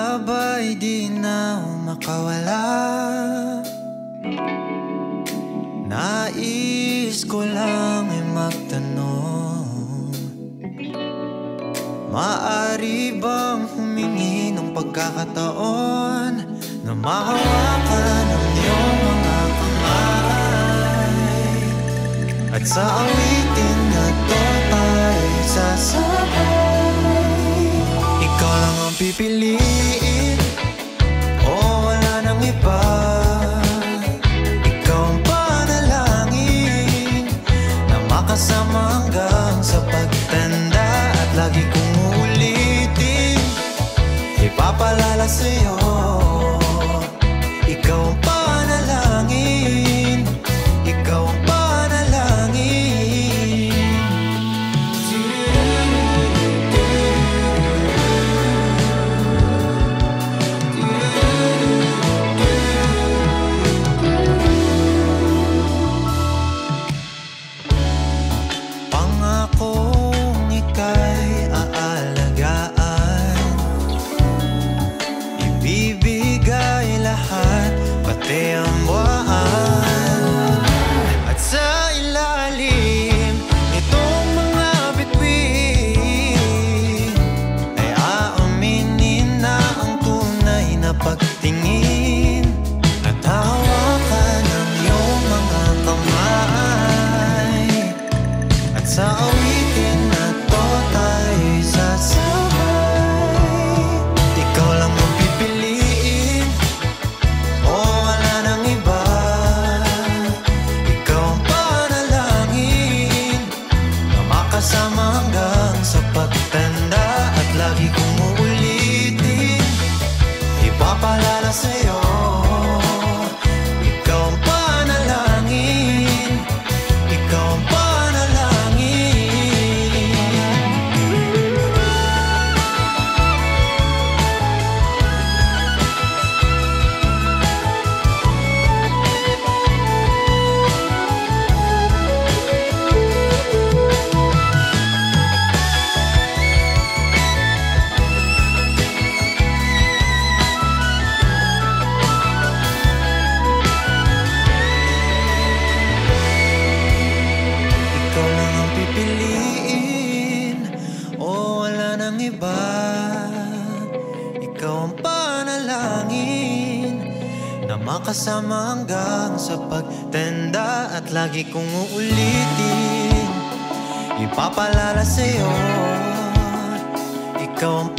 ka ba'y di na makawala? Nais ko lang ay magtanong, maaari bang humingi ng pagkakataon na mahawakan ang iyong mga kamay? At sa awitin na to tayo'y sasabay. Ikaw lang ang pipiliin, o wala nang iba. Ikaw ang panalangin na makasama hanggang sa pagtanda. At lagi kong uulitin, ipapalala sa'yo. Ikaw ang panalangin, ikaw ang panalangin. Pangakong ika'y aalagaan, ibibigay lahat, pati ang buwan. At sa ilalim nitong mga bituin ay aaminin na ang tunay na pagtingin. At hawakan ang iyong mga kamay. At sa awitin na to tayo'y sasabay. Ikaw lang ang pipiliin, o wala nang iba. Ikaw ang panalangin na makasama hanggang sa pagtanda. At lagi kong uulitin, ipapalala sa'yo. Ikaw ang panalangin, ikaw ang panalangin. Ikaw lang ang pipiliin, o wala nang iba. Ikaw ang panalangin na makasama hanggang sa pagtanda. At lagi kong uulitin, ipapalala sa'yo. Ikaw ang